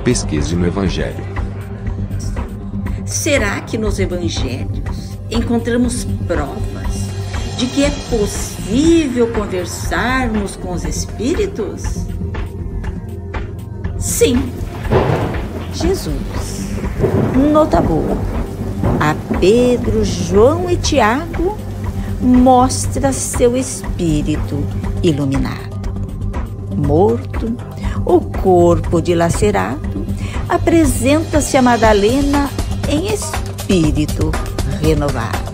Pesquise no Evangelho. Será que nos evangelhos encontramos provas de que é possível conversarmos com os espíritos? Sim. Jesus, nota boa, a Pedro, João e Tiago mostra seu espírito iluminado. Morto, o corpo dilacerado, apresenta-se a Madalena em espírito renovado.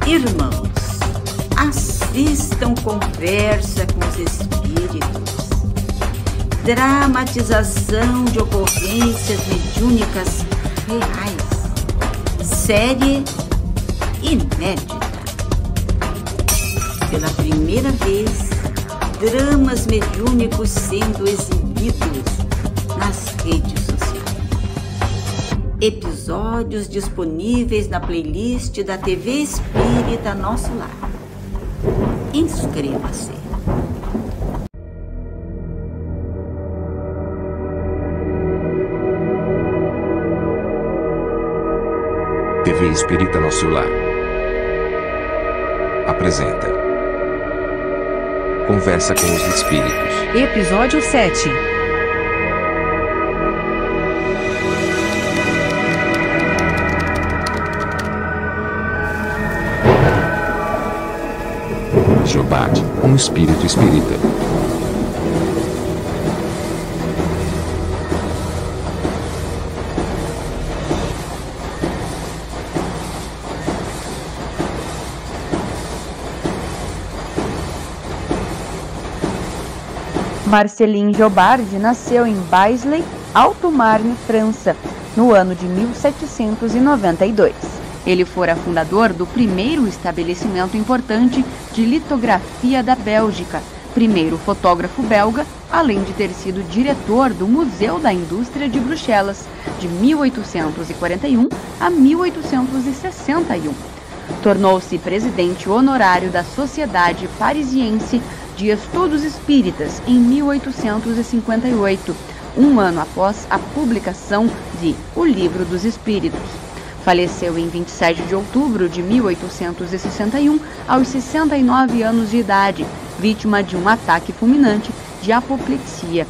Irmãos, assistam Conversa com os Espíritos. Dramatização de ocorrências mediúnicas reais. Série inédita. Pela primeira vez, dramas mediúnicos sendo exibidos nas redes sociais. Episódios disponíveis na playlist da TV Espírita Nosso Lar. Inscreva-se. TV Espírita Nosso Lar apresenta Conversa com os Espíritos. Episódio 7. Jobard, um espírito espírita. Marcelin Jobard nasceu em Baisley, Alto Marne, França, no ano de 1792. Ele fora fundador do primeiro estabelecimento importante de litografia da Bélgica, primeiro fotógrafo belga, além de ter sido diretor do Museu da Indústria de Bruxelas, de 1841 a 1861. Tornou-se presidente honorário da Sociedade Parisiense de Estudos Espíritas em 1858, um ano após a publicação de O Livro dos Espíritos. Faleceu em 27 de outubro de 1861, aos 69 anos de idade, vítima de um ataque fulminante de apoplexia.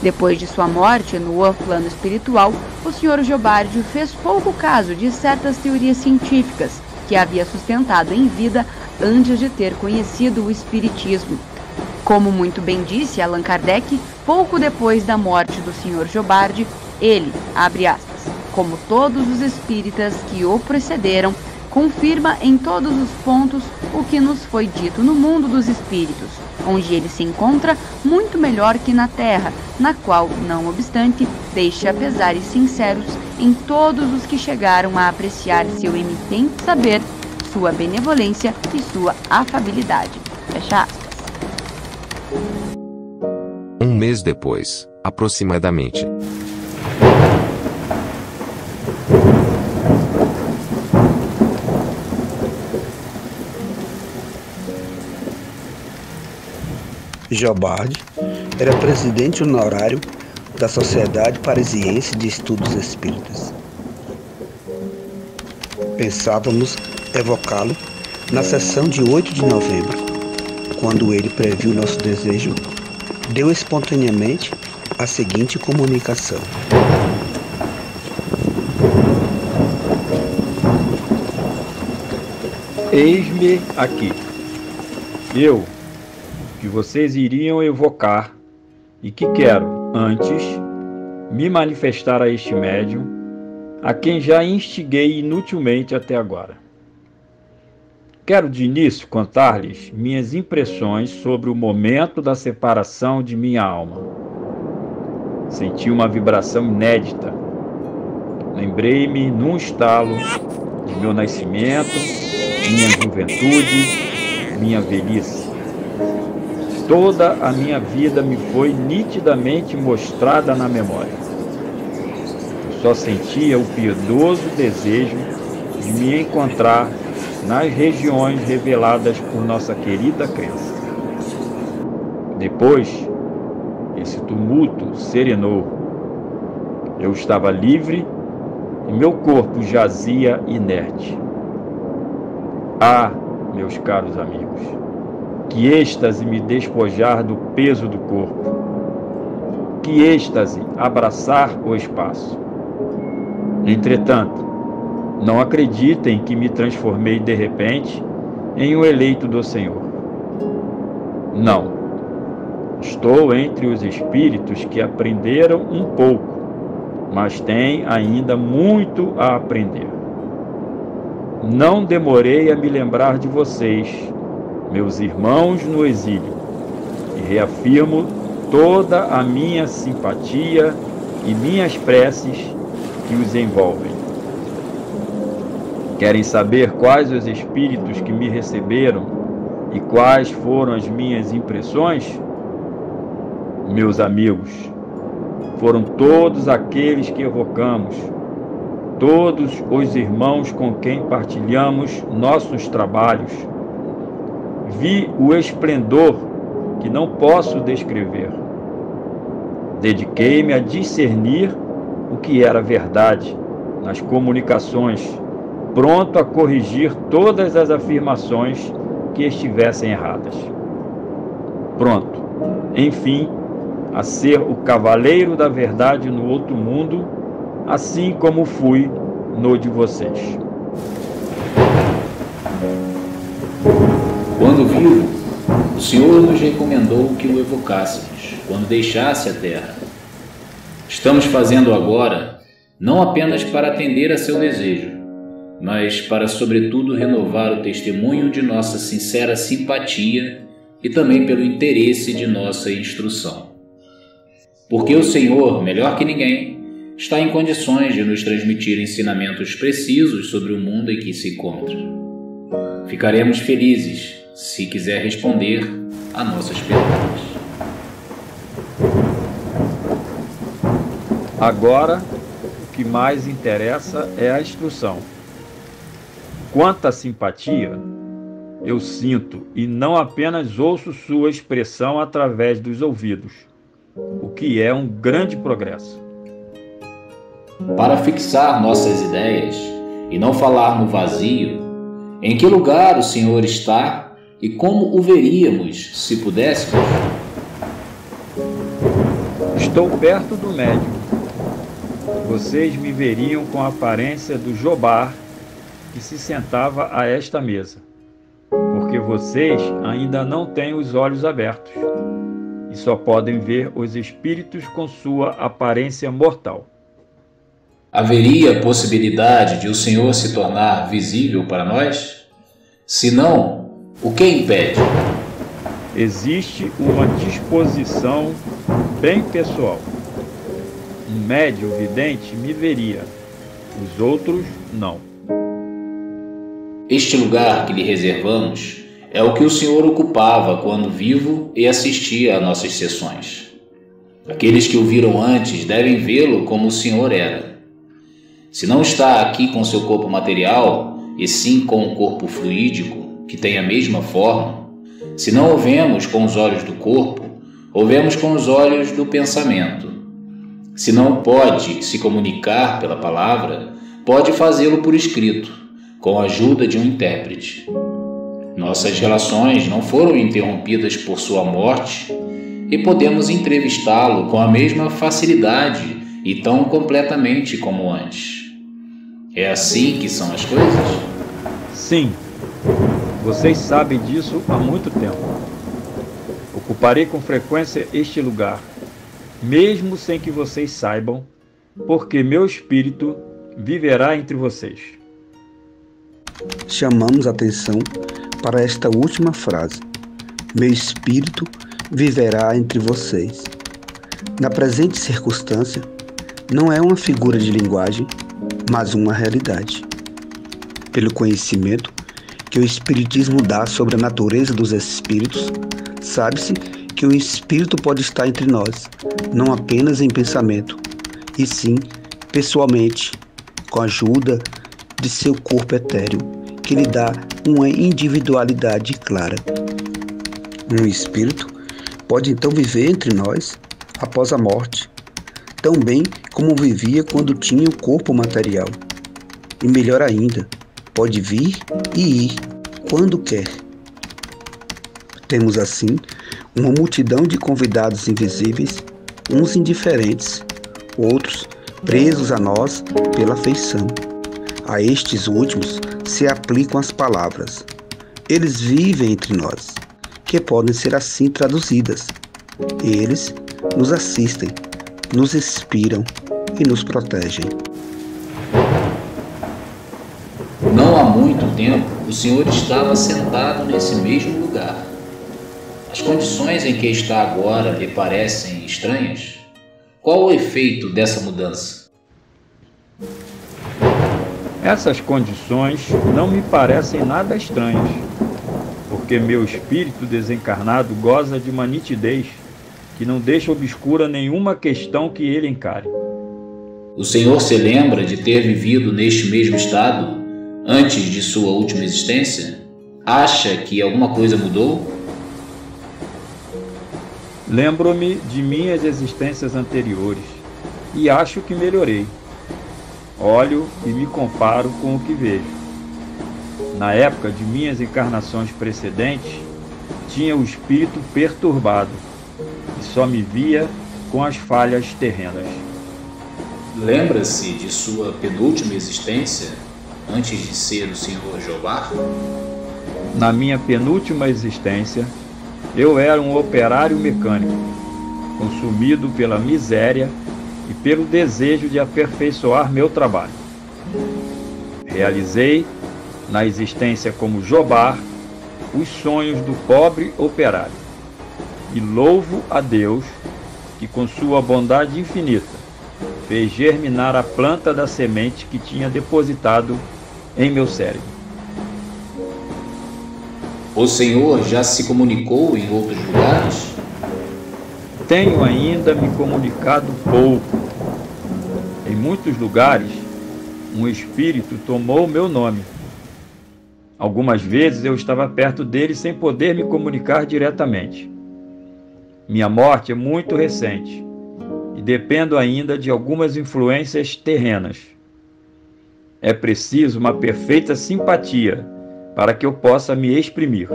Depois de sua morte no plano espiritual, o Sr. Jobard fez pouco caso de certas teorias científicas que havia sustentado em vida antes de ter conhecido o Espiritismo. Como muito bem disse Allan Kardec, pouco depois da morte do Sr. Jobard, ele, abre aspas, como todos os espíritas que o precederam, confirma em todos os pontos o que nos foi dito no mundo dos espíritos, onde ele se encontra muito melhor que na terra, na qual, não obstante, deixa pesares sinceros em todos os que chegaram a apreciar seu eminente saber, sua benevolência e sua afabilidade. Fecha aspas. Um mês depois, aproximadamente. Jobard era presidente honorário da Sociedade Parisiense de Estudos Espíritas. Pensávamos evocá-lo na sessão de 8 de novembro, quando ele previu nosso desejo, deu espontaneamente a seguinte comunicação. Eis-me aqui. Eu, que vocês iriam evocar e que quero, antes, me manifestar a este médium, a quem já instiguei inutilmente até agora. Quero de início contar-lhes minhas impressões sobre o momento da separação de minha alma. Senti uma vibração inédita. Lembrei-me num estalo de meu nascimento, minha juventude, minha velhice. Toda a minha vida me foi nitidamente mostrada na memória. Eu só sentia o piedoso desejo de me encontrar nas regiões reveladas por nossa querida crença. Depois, esse tumulto serenou. Eu estava livre e meu corpo jazia inerte. Ah, meus caros amigos, que êxtase me despojar do peso do corpo. Que êxtase abraçar o espaço. Entretanto, não acreditem que me transformei de repente em um eleito do Senhor. Não. Estou entre os espíritos que aprenderam um pouco, mas têm ainda muito a aprender. Não demorei a me lembrar de vocês, meus irmãos no exílio, e reafirmo toda a minha simpatia e minhas preces que os envolvem. Querem saber quais os espíritos que me receberam e quais foram as minhas impressões? Meus amigos, foram todos aqueles que evocamos, todos os irmãos com quem partilhamos nossos trabalhos. Vi o esplendor que não posso descrever. Dediquei-me a discernir o que era verdade nas comunicações, pronto a corrigir todas as afirmações que estivessem erradas. Pronto, enfim, a ser o cavaleiro da verdade no outro mundo, assim como fui no de vocês. Quando vivo, o Senhor nos recomendou que o evocássemos quando deixasse a terra. Estamos fazendo agora não apenas para atender a seu desejo, mas para, sobretudo, renovar o testemunho de nossa sincera simpatia e também pelo interesse de nossa instrução. Porque o Senhor, melhor que ninguém, está em condições de nos transmitir ensinamentos precisos sobre o mundo em que se encontra. Ficaremos felizes se quiser responder a nossas perguntas. Agora, o que mais interessa é a instrução. Quanta simpatia eu sinto e não apenas ouço sua expressão através dos ouvidos, o que é um grande progresso. Para fixar nossas ideias e não falar no vazio, em que lugar o Senhor está e como o veríamos se pudéssemos? Estou perto do médium. Vocês me veriam com a aparência do Jobar que se sentava a esta mesa, porque vocês ainda não têm os olhos abertos e só podem ver os espíritos com sua aparência mortal. Haveria possibilidade de o Senhor se tornar visível para nós? Se não, o que impede? Existe uma disposição bem pessoal. Um médium vidente me veria, os outros não. Este lugar que lhe reservamos é o que o Senhor ocupava quando vivo e assistia a nossas sessões. Aqueles que o viram antes devem vê-lo como o Senhor era. Se não está aqui com seu corpo material, e sim com um corpo fluídico, que tem a mesma forma, se não o vemos com os olhos do corpo, o vemos com os olhos do pensamento. Se não pode se comunicar pela palavra, pode fazê-lo por escrito, com a ajuda de um intérprete. Nossas relações não foram interrompidas por sua morte e podemos entrevistá-lo com a mesma facilidade e tão completamente como antes. É assim que são as coisas? Sim, vocês sabem disso há muito tempo. Ocuparei com frequência este lugar, mesmo sem que vocês saibam, porque meu espírito viverá entre vocês. Chamamos atenção para esta última frase. Meu espírito viverá entre vocês. Na presente circunstância, não é uma figura de linguagem, mas uma realidade. Pelo conhecimento que o Espiritismo dá sobre a natureza dos espíritos, sabe-se que o espírito pode estar entre nós, não apenas em pensamento, e sim pessoalmente, com a ajuda de seu corpo etéreo, que lhe dá uma individualidade clara. Um espírito pode então viver entre nós após a morte, tão bem como vivia quando tinha o corpo material. E melhor ainda, pode vir e ir quando quer. Temos assim uma multidão de convidados invisíveis, uns indiferentes, outros presos a nós pela afeição. A estes últimos se aplicam as palavras: eles vivem entre nós, que podem ser assim traduzidas. Eles nos assistem, nos inspiram e nos protegem. Não há muito tempo, o Senhor estava sentado nesse mesmo lugar. As condições em que está agora lhe parecem estranhas? Qual o efeito dessa mudança? Essas condições não me parecem nada estranhas, porque meu espírito desencarnado goza de uma nitidez que não deixa obscura nenhuma questão que ele encare. O Senhor se lembra de ter vivido neste mesmo estado antes de sua última existência? Acha que alguma coisa mudou? Lembro-me de minhas existências anteriores e acho que melhorei. Olho e me comparo com o que vejo. Na época de minhas encarnações precedentes, tinha o espírito perturbado e só me via com as falhas terrenas. Lembra-se de sua penúltima existência antes de ser o Senhor Jobar? Na minha penúltima existência, eu era um operário mecânico, consumido pela miséria e pelo desejo de aperfeiçoar meu trabalho. Realizei, na existência como Jobar, os sonhos do pobre operário. E louvo a Deus que, com sua bondade infinita, fez germinar a planta da semente que tinha depositado em meu cérebro. O Senhor já se comunicou em outros lugares? Tenho ainda me comunicado pouco. Em muitos lugares, um espírito tomou meu nome. Algumas vezes eu estava perto dele sem poder me comunicar diretamente. Minha morte é muito recente e dependo ainda de algumas influências terrenas. É preciso uma perfeita simpatia para que eu possa me exprimir.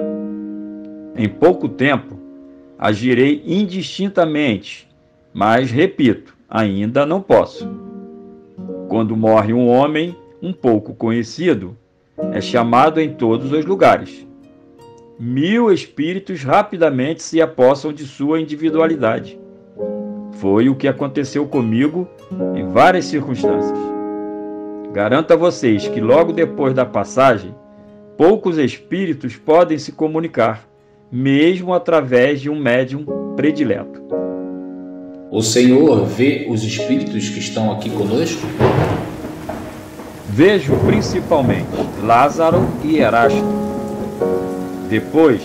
Em pouco tempo, agirei indistintamente, mas, repito, ainda não posso. Quando morre um homem um pouco conhecido, é chamado em todos os lugares. 1000 espíritos rapidamente se apossam de sua individualidade. Foi o que aconteceu comigo em várias circunstâncias. Garanto a vocês que logo depois da passagem, poucos espíritos podem se comunicar, mesmo através de um médium predileto. O Senhor vê os espíritos que estão aqui conosco? Vejo principalmente Lázaro e Erasto. Depois,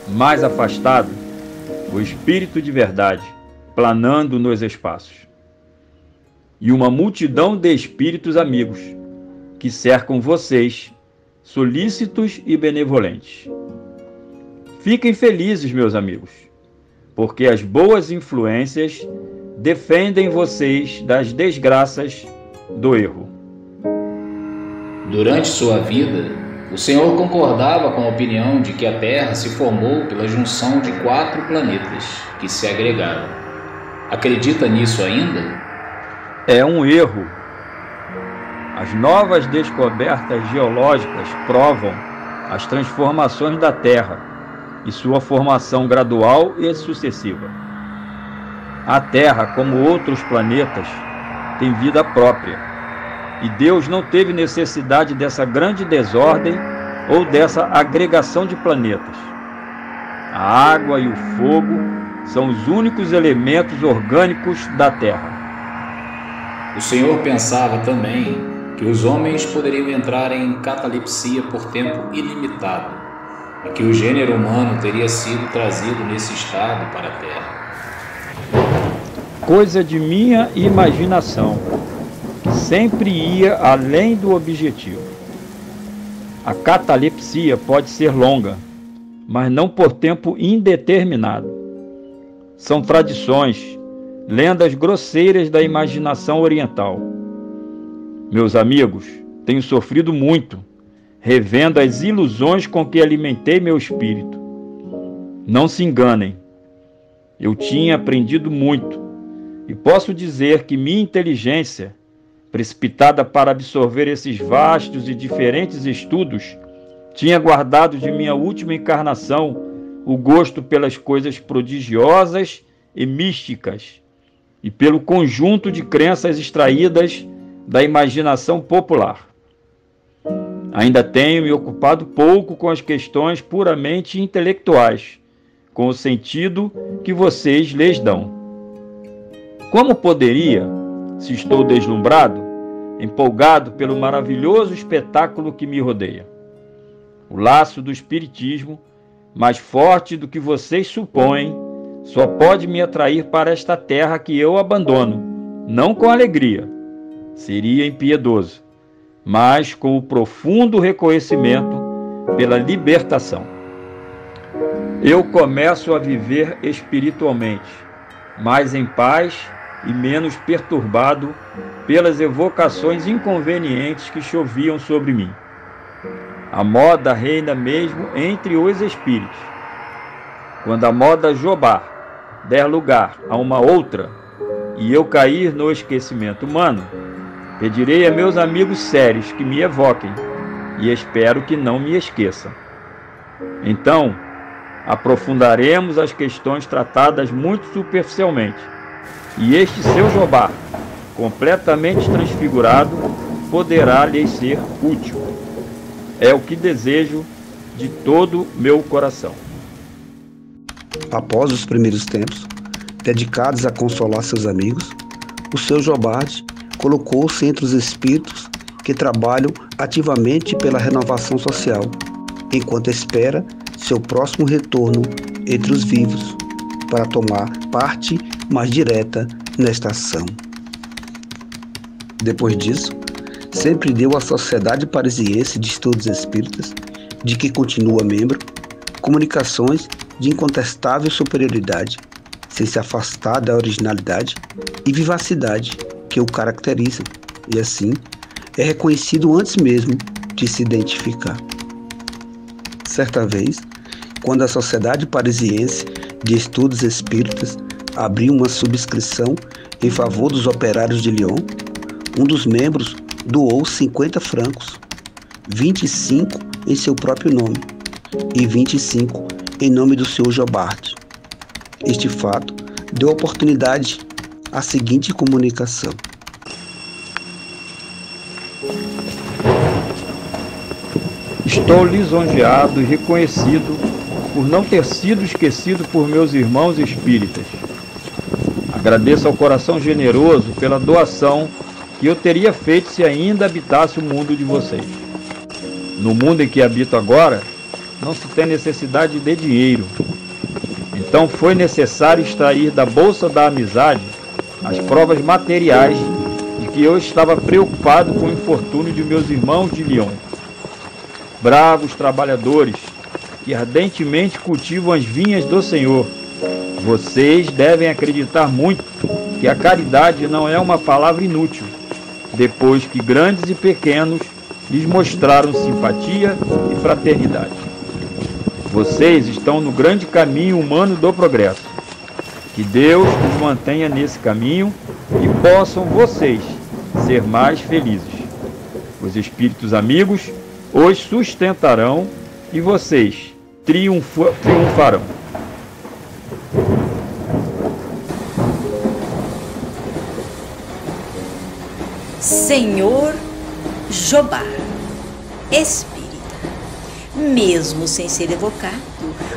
mais afastado, o Espírito de Verdade, planando nos espaços. E uma multidão de espíritos amigos, que cercam vocês, solícitos e benevolentes. Fiquem felizes, meus amigos, porque as boas influências defendem vocês das desgraças do erro. Durante sua vida, o Senhor concordava com a opinião de que a Terra se formou pela junção de 4 planetas que se agregaram. Acredita nisso ainda? É um erro. As novas descobertas geológicas provam as transformações da Terra e sua formação gradual e sucessiva. A Terra, como outros planetas, tem vida própria. E Deus não teve necessidade dessa grande desordem ou dessa agregação de planetas. A água e o fogo são os únicos elementos orgânicos da Terra. O Senhor pensava também que os homens poderiam entrar em catalepsia por tempo ilimitado e que o gênero humano teria sido trazido nesse estado para a Terra. Coisa de minha imaginação. Sempre ia além do objetivo. A catalepsia pode ser longa, mas não por tempo indeterminado. São tradições, lendas grosseiras da imaginação oriental. Meus amigos, tenho sofrido muito, revendo as ilusões com que alimentei meu espírito. Não se enganem, eu tinha aprendido muito, e posso dizer que minha inteligência, precipitada para absorver esses vastos e diferentes estudos, tinha guardado de minha última encarnação o gosto pelas coisas prodigiosas e místicas, e pelo conjunto de crenças extraídas da imaginação popular. Ainda tenho me ocupado pouco com as questões puramente intelectuais, com o sentido que vocês lhes dão. Como poderia, se estou deslumbrado, empolgado pelo maravilhoso espetáculo que me rodeia? O laço do Espiritismo, mais forte do que vocês supõem, só pode me atrair para esta terra que eu abandono, não com alegria, seria impiedoso, mas com o profundo reconhecimento pela libertação. Eu começo a viver espiritualmente, mais em paz e menos perturbado pelas evocações inconvenientes que choviam sobre mim. A moda reina mesmo entre os espíritos. Quando a moda Jobar der lugar a uma outra e eu cair no esquecimento humano, pedirei a meus amigos sérios que me evoquem e espero que não me esqueçam. Então, aprofundaremos as questões tratadas muito superficialmente e este seu Jobar, completamente transfigurado, poderá lhes ser útil. É o que desejo de todo meu coração. Após os primeiros tempos, dedicados a consolar seus amigos, o seu Jobard colocou-se entre os espíritos que trabalham ativamente pela renovação social, enquanto espera seu próximo retorno entre os vivos, para tomar parte mais direta nesta ação. Depois disso, sempre deu à Sociedade Parisiense de Estudos Espíritas, de que continua membro, comunicações de incontestável superioridade, sem se afastar da originalidade e vivacidade que o caracterizam, e assim é reconhecido antes mesmo de se identificar. Certa vez, quando a Sociedade Parisiense de Estudos Espíritas abriu uma subscrição em favor dos operários de Lyon, um dos membros doou 50 francos, 25 em seu próprio nome e 25 em nome do seu Jobard. Este fato deu oportunidade à seguinte comunicação. Estou lisonjeado e reconhecido por não ter sido esquecido por meus irmãos espíritas. Agradeço ao coração generoso pela doação que eu teria feito se ainda habitasse o mundo de vocês. No mundo em que habito agora, não se tem necessidade de dinheiro. Então foi necessário extrair da bolsa da amizade as provas materiais de que eu estava preocupado com o infortúnio de meus irmãos de Lyon. Bravos trabalhadores que ardentemente cultivam as vinhas do Senhor, vocês devem acreditar muito que a caridade não é uma palavra inútil, depois que grandes e pequenos lhes mostraram simpatia e fraternidade. Vocês estão no grande caminho humano do progresso. Que Deus os mantenha nesse caminho e possam vocês ser mais felizes. Os espíritos amigos os sustentarão e vocês triunfarão. Senhor Jobar, espírita, mesmo sem ser evocado,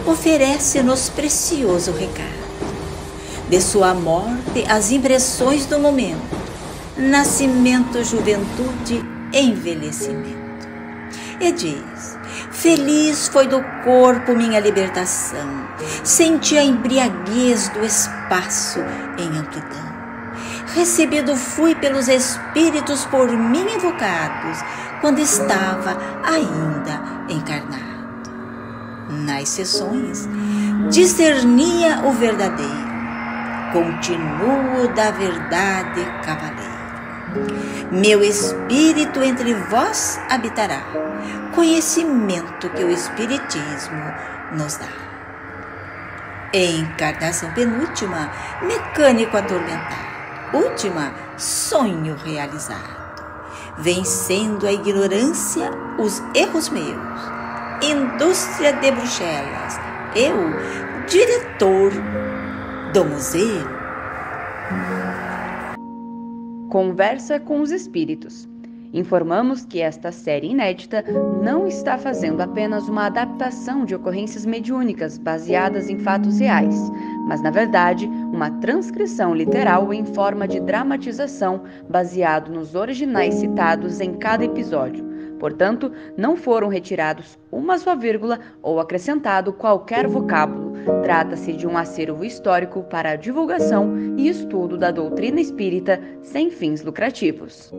oferece-nos precioso recado. De sua morte, as impressões do momento: nascimento, juventude, envelhecimento. E diz: feliz foi do corpo minha libertação, senti a embriaguez do espaço em amplidão. Recebido fui pelos espíritos por mim evocados, quando estava ainda encarnado. Nas sessões, discernia o verdadeiro, continuo da verdade cavaleiro. Meu espírito entre vós habitará, conhecimento que o Espiritismo nos dá. Encarnação penúltima, mecânico atormentado. Última, sonho realizado. Vencendo a ignorância, os erros meus. Indústria de Bruxelas, eu, diretor do museu. Conversa com os espíritos. Informamos que esta série inédita não está fazendo apenas uma adaptação de ocorrências mediúnicas baseadas em fatos reais, mas, na verdade, uma transcrição literal em forma de dramatização baseado nos originais citados em cada episódio. Portanto, não foram retirados uma só vírgula ou acrescentado qualquer vocábulo. Trata-se de um acervo histórico para a divulgação e estudo da doutrina espírita sem fins lucrativos.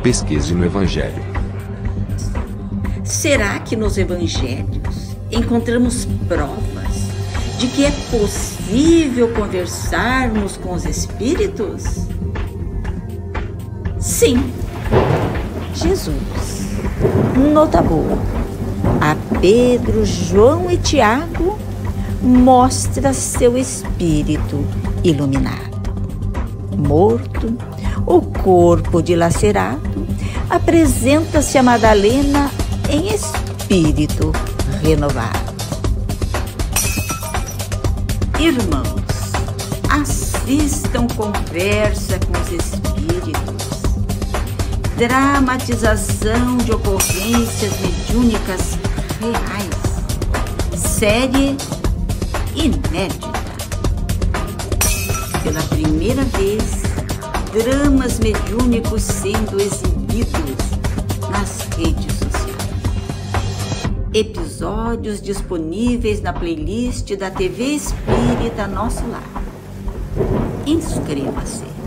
Pesquise no Evangelho. Será que nos evangelhos encontramos provas de que é possível conversarmos com os espíritos? Sim. Jesus, nota boa, a Pedro, João e Tiago mostra seu espírito iluminado. Morto, o corpo dilacerado, apresenta-se a Madalena em espírito renovado. Irmãos, assistam conversa com os espíritos, dramatização de ocorrências mediúnicas reais, série inédita. Pela primeira vez, dramas mediúnicos sendo exibidos nas redes sociais. Episódios disponíveis na playlist da TV Espírita Nosso Lar. Inscreva-se.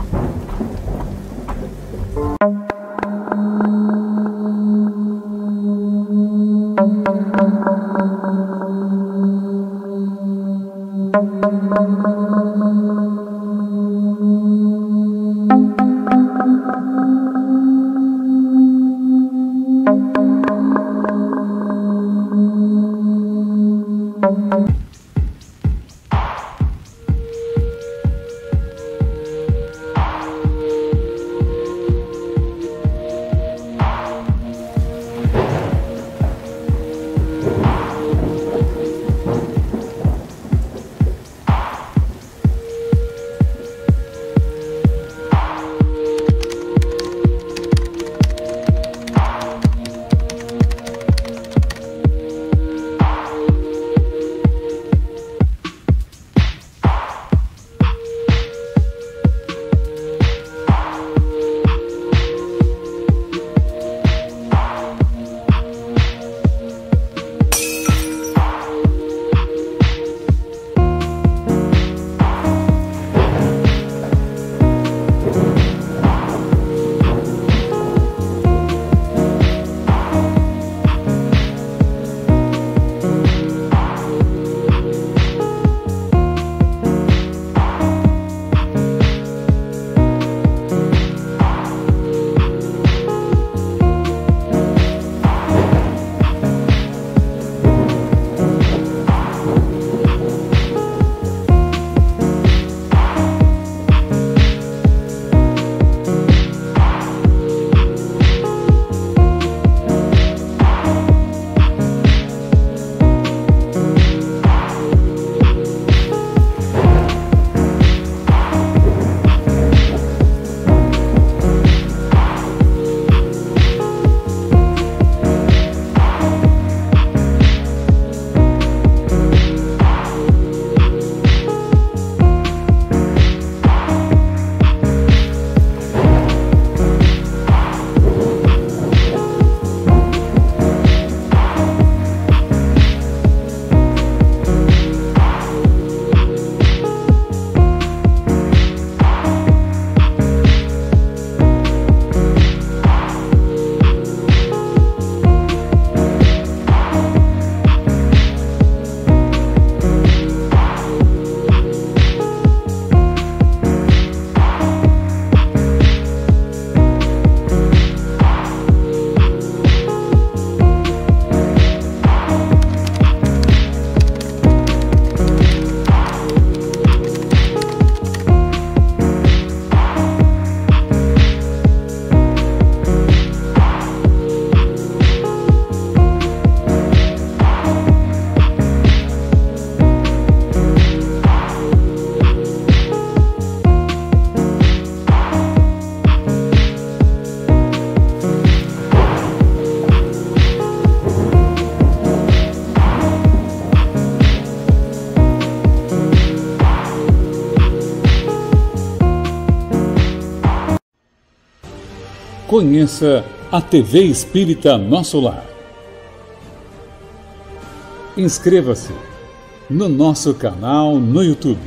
Conheça a TV Espírita Nosso Lar. Inscreva-se no nosso canal no YouTube.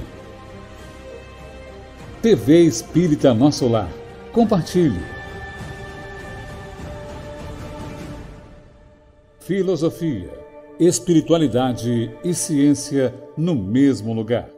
TV Espírita Nosso Lar. Compartilhe. Filosofia, espiritualidade e ciência no mesmo lugar.